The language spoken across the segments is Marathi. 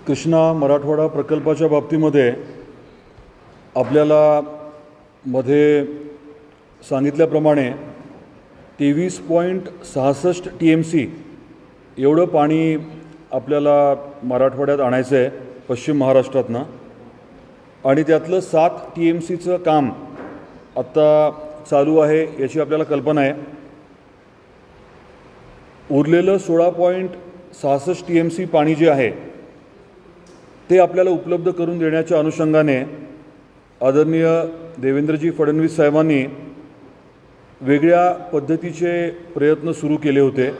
कृष्णा मराठवाडा प्रकल्पाच्या बाबतीमध्ये आपल्याला मध्ये सांगितल्याप्रमाणे 23.66 TMC एवढं पाणी आपल्याला मराठवाड्यात आणायचं आहे पश्चिम महाराष्ट्रातनं, आणि त्यातलं 7 TMCचं काम आत्ता चालू आहे याची आपल्याला कल्पना आहे. उरलेलं 16.66 TMC पाणी जे आहे ते आपल्याला उपलब्ध करून देण्याच्या अनुषंगाने आदरणीय देवेंद्रजी फडणवीस साहेबांनी वेगळ्या पद्धतीचे प्रयत्न सुरू केले होते.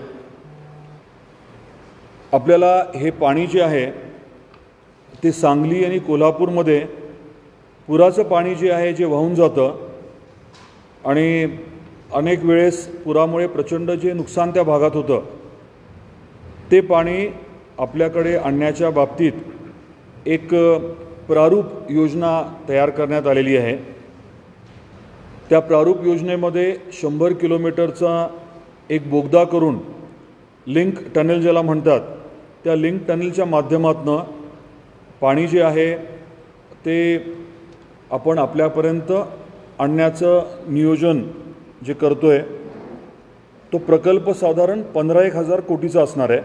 आपल्याला हे पाणी जे आहे ते सांगली आणि कोल्हापूरमध्ये पुराचं पाणी जे आहे जे वाहून जातं आणि अनेक वेळेस पुरामुळे प्रचंड जे नुकसान त्या भागात होतं ते पाणी आपल्याकडे आणण्याच्या बाबतीत एक प्रारूप योजना तयार करण्यात आलेली आहे. त्या प्रारूप योजनेमध्ये 100 किलोमीटरचा एक बोगदा करून लिंक टनेल ज्याला म्हणतात त्या लिंक टनेलच्या माध्यमातून पाणी जे आहे ते आपण आपल्यापर्यंत आणण्याचं नियोजन जे करतो आहे तो प्रकल्प साधारण 15,000 कोटीचा असणार आहे.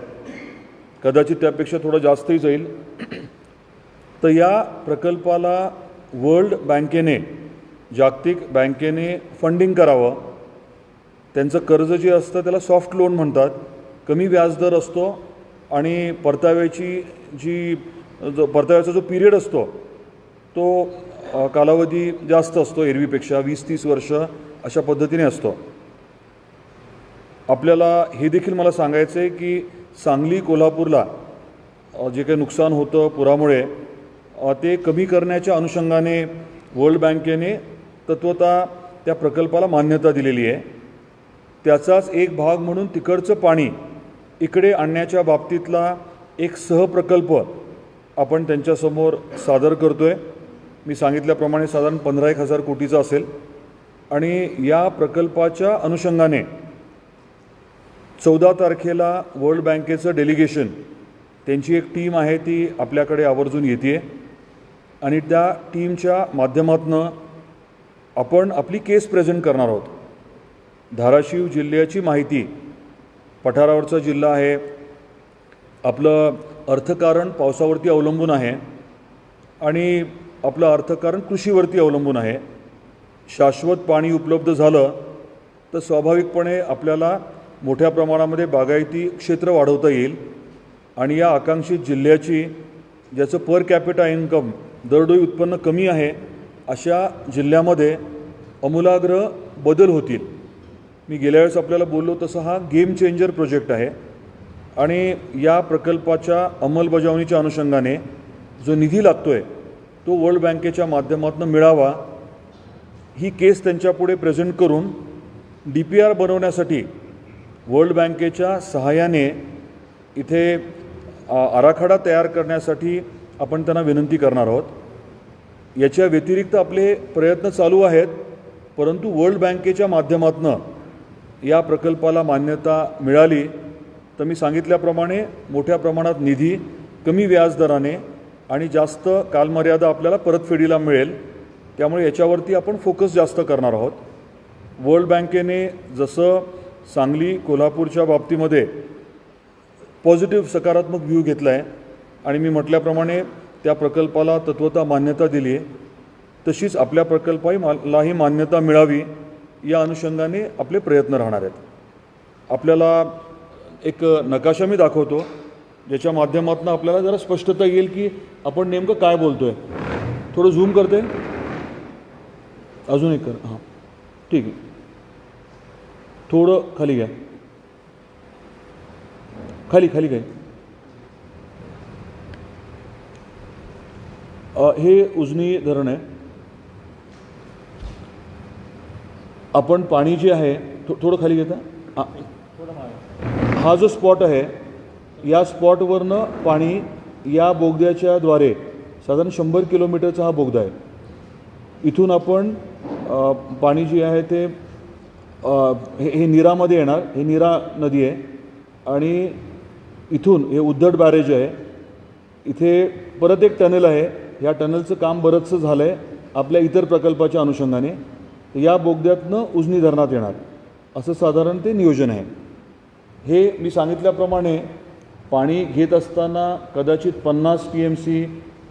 कदाचित त्यापेक्षा थोडं जास्तही जाईल. तर या प्रकल्पाला वर्ल्ड बँकेने, जागतिक बँकेने फंडिंग करावं. त्यांचं कर्ज जे असतं त्याला सॉफ्ट लोन म्हणतात. कमी व्याजदर असतो आणि परताव्याचा जो पिरियड असतो तो कालावधी जास्त असतो, एरवीपेक्षा 20-30 वर्ष अशा पद्धतीने असतो. आपल्याला हे देखील मला सांगायचं आहे की सांगली कोल्हापूरला जे काही नुकसान होतं पुरामुळे ते कमी करण्याच्या अनुषंगाने वर्ल्ड बँकेने तत्वतः त्या प्रकल्पाला मान्यता दिलेली आहे. त्याचाच एक भाग म्हणून तिकडचं पाणी इकडे आणण्याच्या बाबतीतला एक सहप्रकल्प आपण त्यांच्यासमोर सादर करतो आहे. मी सांगितल्याप्रमाणे साधारण 15,000 कोटीचा असेल आणि या प्रकल्पाच्या अनुषंगाने 14 तारखेला वर्ल्ड बँकेचं डेलिगेशन, त्यांची एक टीम आहे ती आपल्याकडे आवर्जून येते आणि त्या टीमच्या माध्यमातून आपण आपली केस प्रेझेंट करणार आहोत. धाराशिव जिल्ह्याची माहिती, पठारावरचा जिल्हा आहे, आपलं अर्थकारण पावसावरती अवलंबून आहे आणि आपलं अर्थकारण कृषीवरती अवलंबून आहे. शाश्वत पाणी उपलब्ध झालं तर स्वाभाविकपणे आपल्याला मोठ्या प्रमाणामध्ये बागायती क्षेत्र वाढवता येईल आणि या आकांक्षित जिल्ह्याची, ज्याचं पर कॅपिटा इन्कम दरडोई उत्पन्न कमी आहे, अशा जिल्ह्यामध्ये आमूलाग्र बदल होतील. मी गेल्या वेळेस आपल्याला बोललो तसं हा गेम चेंजर प्रोजेक्ट आहे आणि या प्रकल्पाच्या अंमलबजावणीच्या अनुषंगाने जो निधी लागतो आहे तो वर्ल्ड बँकेच्या माध्यमातून मिळावा ही केस त्यांच्यापुढे प्रेझेंट करून DPR बनवण्यासाठी वर्ल्ड बँकेच्या सहाय्याने इथे आराखडा तयार करण्यासाठी आपण त्यांना विनंती करणार आहोत. याच्या व्यतिरिक्त आपले प्रयत्न चालू आहेत, परंतु वर्ल्ड बँकेच्या माध्यमातून या प्रकल्पाला मान्यता मिळाली तर मी सांगितल्याप्रमाणे मोठ्या प्रमाणात निधी कमी व्याजदराने आणि जास्त कालमर्यादा आपल्याला परतफेडीला मिळेल. त्यामुळे याच्यावरती आपण फोकस जास्त करणार आहोत. वर्ल्ड बँकेने जसं सांगली कोल्हापूरच्या बाबतीमध्ये पॉझिटिव्ह सकारात्मक व्ह्यू घेतला आहे आणि मी म्हटल्याप्रमाणे त्या प्रकल्पाला तत्वतः मान्यता दिली आहे, तशीच आपल्या प्रकल्पालाही मान्यता मिळावी या अनुषंगाने आपले प्रयत्न राहणार आहेत. आपल्याला एक नकाशा मी दाखवतो ज्याच्या माध्यमातून आपल्याला जरा स्पष्टता येईल की आपण नेमकं काय बोलतो आहे. थोडं झूम करते, अजून एक कर. हां, ठीक आहे. थोडं खाली घ्या, खाली घ्या. हे उजनी धरण आहे. आपण पाणी जे आहे थोडं खाली घेता, हा जो स्पॉट आहे या स्पॉटवरनं पाणी या बोगद्याच्या द्वारे साधारण 100 किलोमीटरचा हा बोगदा आहे. इथून आपण पाणी जे आहे ते हे नीरामध्ये येणार. हे नीरा नदी आहे आणि इथून हे उद्धट बॅरेज आहे, इथे परत एक टनेल आहे. ह्या टनेलचं काम बरंचसं झालं आहे आपल्या इतर प्रकल्पाच्या अनुषंगाने. तर या बोगद्यातनं उजनी धरणात येणार असं साधारण ते नियोजन आहे. हे मी सांगितल्याप्रमाणे पाणी घेत असताना कदाचित 50 TMC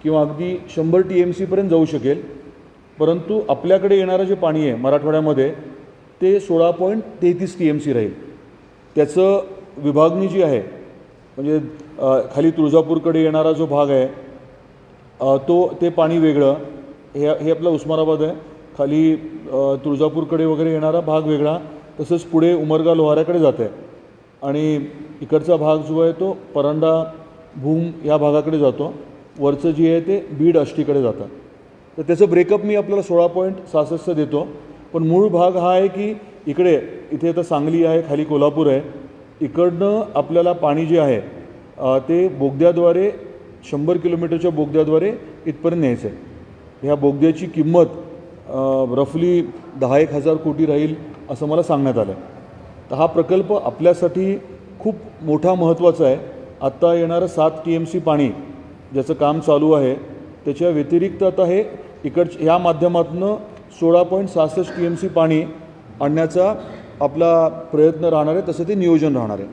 किंवा अगदी 100 TMCपर्यंत जाऊ शकेल. परंतु आपल्याकडे येणारं जे पाणी आहे मराठवाड्यामध्ये ते 16.33 TMC राहील. त्याचं विभागणी जी आहे म्हणजे खाली तुळजापूरकडे येणारा जो भाग आहे ते पाणी वेगळं, हे आपलं उस्मानाबाद आहे. खाली तुळजापूरकडे वगैरे येणारा भाग वेगळा, तसंच पुढे उमरगा लोहाऱ्याकडे जात आहे आणि इकडचा भाग जो आहे तो परांडा भूम या भागाकडे जातो. वरचं जे आहे ते बीड आष्टीकडे जातं. तर त्याचं ब्रेकअप मी आपल्याला 16.66 देतो. पण मूळ भाग हा आहे की इथे आता सांगली आहे, खाली कोल्हापूर आहे. इकडनं आपल्याला पाणी जे आहे ते बोगद्याद्वारे 100 किलोमीटरच्या बोगद्याद्वारे इथपर्यंत न्यायचं आहे. ह्या बोगद्याची किंमत रफली 10-1 हजार कोटी राहील असं मला सांगण्यात आलं आहे. तर हा प्रकल्प आपल्यासाठी खूप मोठा महत्त्वाचा आहे. आत्ता येणारं 7 TMC पाणी ज्याचं काम चालू आहे त्याच्या व्यतिरिक्त आता हे ह्या माध्यमातून 16.66 TMC पाणी आणण्याचा आपला प्रयत्न राहणार आहे, तसं ते नियोजन राहणार आहे.